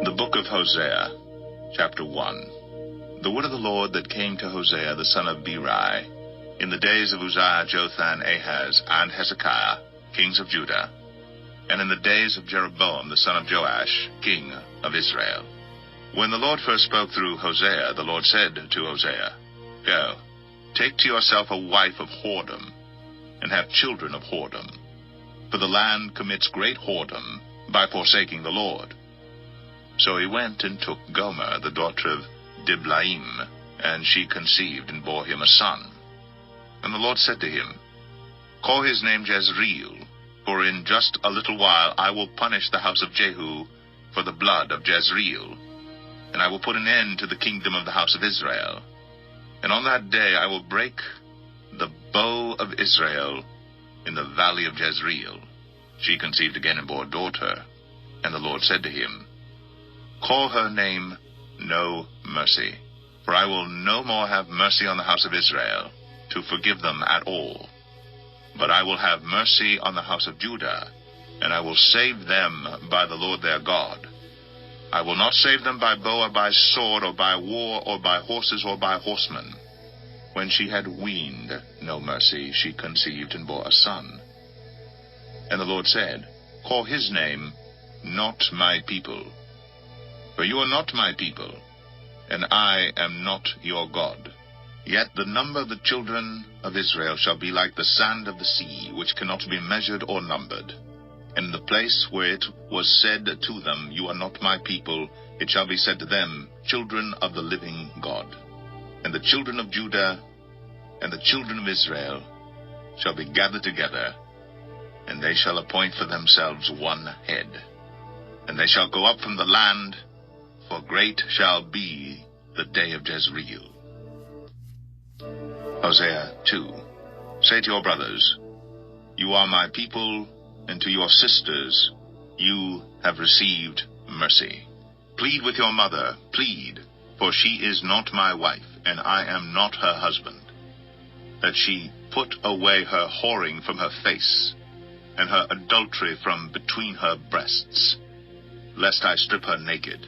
The book of Hosea, chapter 1. The word of the Lord that came to Hosea the son of Beeri, in the days of Uzziah, Jotham, Ahaz, and Hezekiah, kings of Judah, and in the days of Jeroboam the son of Joash, king of Israel. When the Lord first spoke through Hosea, the Lord said to Hosea, Go, take to yourself a wife of whoredom, and have children of whoredom. For the land commits great whoredom by forsaking the Lord. So he went and took Gomer, the daughter of Diblaim, and she conceived and bore him a son. And the Lord said to him, Call his name Jezreel, for in just a little while I will punish the house of Jehu for the blood of Jezreel, and I will put an end to the kingdom of the house of Israel. And on that day I will break the bow of Israel in the valley of Jezreel. She conceived again and bore a daughter. And the Lord said to him, Call her name No Mercy, for I will no more have mercy on the house of Israel, to forgive them at all. But I will have mercy on the house of Judah, and I will save them by the Lord their God. I will not save them by bow or by sword or by war or by horses or by horsemen. When she had weaned No Mercy, she conceived and bore a son. And the Lord said, Call his name Not My People. For you are not my people, and I am not your God. Yet the number of the children of Israel shall be like the sand of the sea, which cannot be measured or numbered. And in the place where it was said to them, You are not my people, it shall be said to them, Children of the living God. And the children of Judah and the children of Israel shall be gathered together, and they shall appoint for themselves one head. And they shall go up from the land, for great shall be the day of Jezreel. Hosea 2. Say to your brothers, You are my people, and to your sisters, you have received mercy. Plead with your mother, plead, for she is not my wife, and I am not her husband, that she put away her whoring from her face, and her adultery from between her breasts, lest I strip her naked,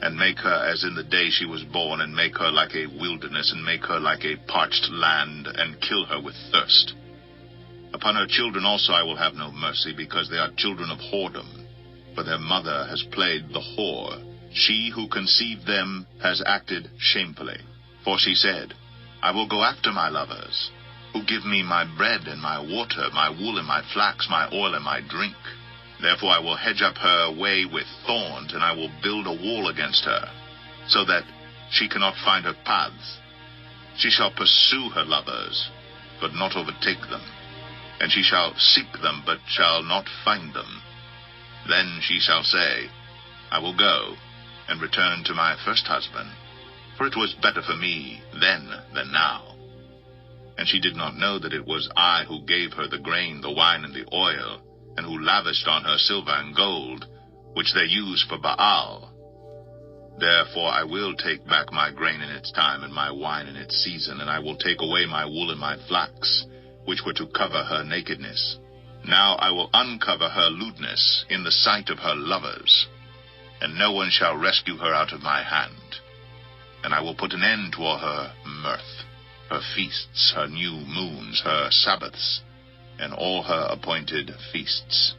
and make her as in the day she was born, and make her like a wilderness, and make her like a parched land, and kill her with thirst. Upon her children also I will have no mercy, because they are children of whoredom, for their mother has played the whore. She who conceived them has acted shamefully. For she said, I will go after my lovers, who give me my bread and my water, my wool and my flax, my oil and my drink. Therefore I will hedge up her way with thorns, and I will build a wall against her, so that she cannot find her paths. She shall pursue her lovers, but not overtake them, and she shall seek them, but shall not find them. Then she shall say, I will go, and return to my first husband, for it was better for me then than now. And she did not know that it was I who gave her the grain, the wine, and the oil, and who lavished on her silver and gold, which they use for Baal. Therefore I will take back my grain in its time, and my wine in its season, and I will take away my wool and my flax, which were to cover her nakedness. Now I will uncover her lewdness in the sight of her lovers, and no one shall rescue her out of my hand. And I will put an end to all her mirth, her feasts, her new moons, her Sabbaths, and all her appointed feasts.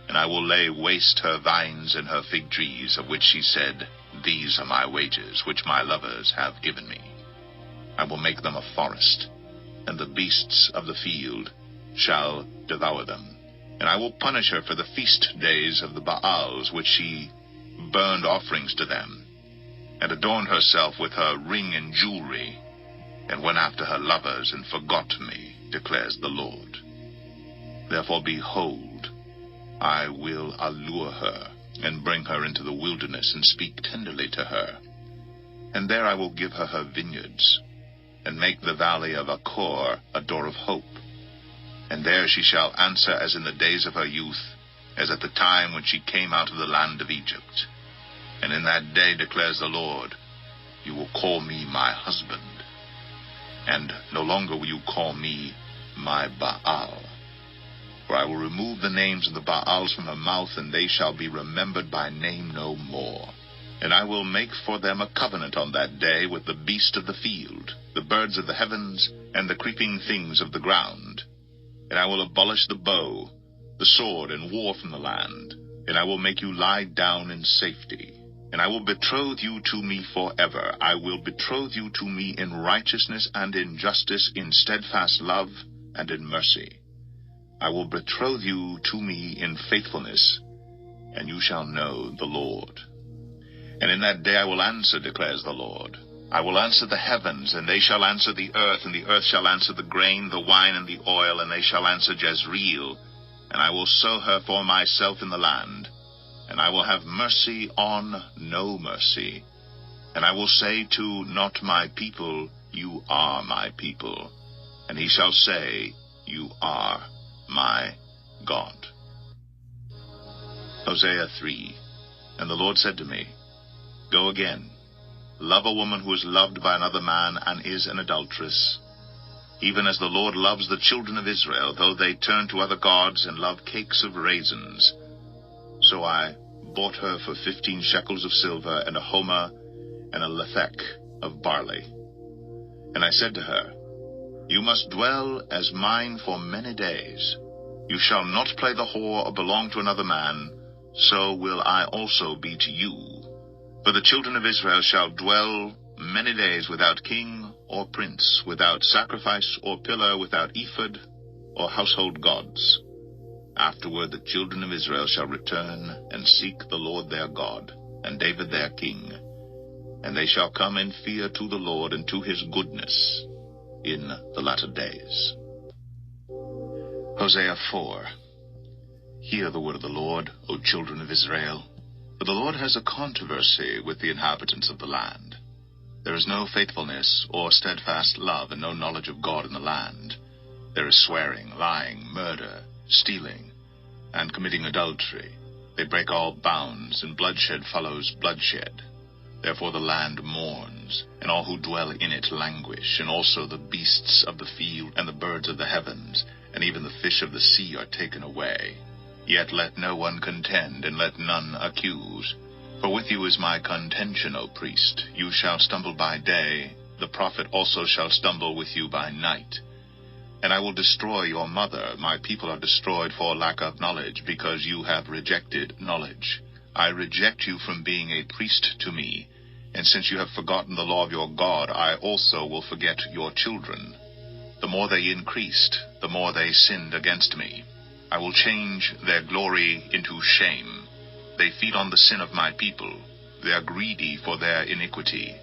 And I will lay waste her vines and her fig trees, of which she said, These are my wages, which my lovers have given me. I will make them a forest, and the beasts of the field shall devour them. And I will punish her for the feast days of the Baals, which she burned offerings to them, and adorned herself with her ring and jewelry, and went after her lovers, and forgot me, declares the Lord. Therefore, behold, I will allure her, and bring her into the wilderness, and speak tenderly to her. And there I will give her her vineyards, and make the valley of Achor a door of hope. And there she shall answer as in the days of her youth, as at the time when she came out of the land of Egypt. And in that day, declares the Lord, you will call me my husband, and no longer will you call me my Baal. For I will remove the names of the Baals from her mouth, and they shall be remembered by name no more. And I will make for them a covenant on that day with the beast of the field, the birds of the heavens, and the creeping things of the ground. And I will abolish the bow, the sword, and war from the land. And I will make you lie down in safety. And I will betroth you to me forever. I will betroth you to me in righteousness and in justice, in steadfast love and in mercy. I will betroth you to me in faithfulness, and you shall know the Lord. And in that day I will answer, declares the Lord. I will answer the heavens, and they shall answer the earth, and the earth shall answer the grain, the wine, and the oil, and they shall answer Jezreel. And I will sow her for myself in the land, and I will have mercy on no mercy. And I will say to not my people, you are my people. And he shall say, you are my God. Hosea 3. And the Lord said to me, Go again, love a woman who is loved by another man and is an adulteress, even as the Lord loves the children of Israel, though they turn to other gods and love cakes of raisins. So I bought her for 15 shekels of silver, and a homer, and a lethek of barley. And I said to her, You must dwell as mine for many days. You shall not play the whore or belong to another man, so will I also be to you. For the children of Israel shall dwell many days without king or prince, without sacrifice or pillar, without ephod or household gods. Afterward the children of Israel shall return and seek the Lord their God, and David their king. And they shall come in fear to the Lord and to his goodness in the latter days. Hosea 4. Hear the word of the Lord, O children of Israel. For the Lord has a controversy with the inhabitants of the land. There is no faithfulness or steadfast love, and no knowledge of God in the land. There is swearing, lying, murder, stealing, and committing adultery. They break all bounds, and bloodshed follows bloodshed. Therefore the land mourns, and all who dwell in it languish, and also the beasts of the field, and the birds of the heavens, and even the fish of the sea are taken away. Yet let no one contend, and let none accuse. For with you is my contention, O priest. You shall stumble by day, the prophet also shall stumble with you by night. And I will destroy your mother. My people are destroyed for lack of knowledge, because you have rejected knowledge. I reject you from being a priest to me, and since you have forgotten the law of your God, I also will forget your children. The more they increased, the more they sinned against me. I will change their glory into shame. They feed on the sin of my people. They are greedy for their iniquity.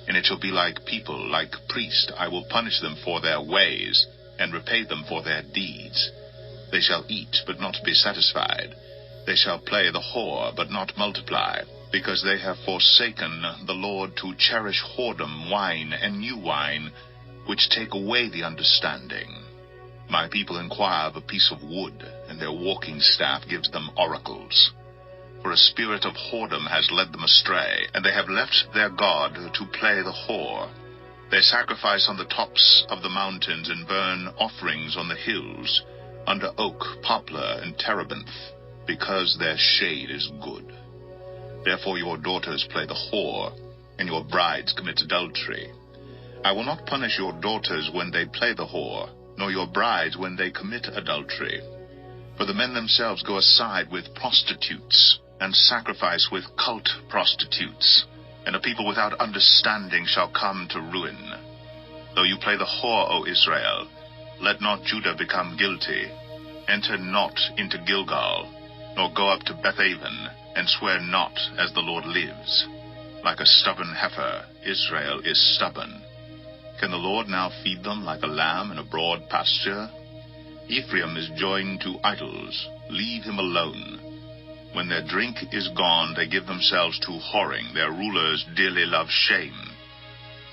And it shall be like people, like priests. I will punish them for their ways, and repay them for their deeds. They shall eat, but not be satisfied. They shall play the whore, but not multiply, because they have forsaken the Lord to cherish whoredom, wine, and new wine, which take away the understanding. My people inquire of a piece of wood, and their walking staff gives them oracles. For a spirit of whoredom has led them astray, and they have left their God to play the whore. They sacrifice on the tops of the mountains, and burn offerings on the hills, under oak, poplar, and terebinth, because their shade is good. Therefore your daughters play the whore, and your brides commit adultery. I will not punish your daughters when they play the whore, nor your brides when they commit adultery. For the men themselves go aside with prostitutes, and sacrifice with cult prostitutes, and a people without understanding shall come to ruin. Though you play the whore, O Israel, let not Judah become guilty. Enter not into Gilgal, nor go up to Bethaven, and swear not as the Lord lives. Like a stubborn heifer, Israel is stubborn. Can the Lord now feed them like a lamb in a broad pasture? Ephraim is joined to idols. Leave him alone. When their drink is gone, they give themselves to whoring. Their rulers dearly love shame.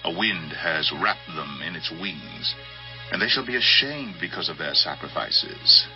A wind has wrapped them in its wings, and they shall be ashamed because of their sacrifices.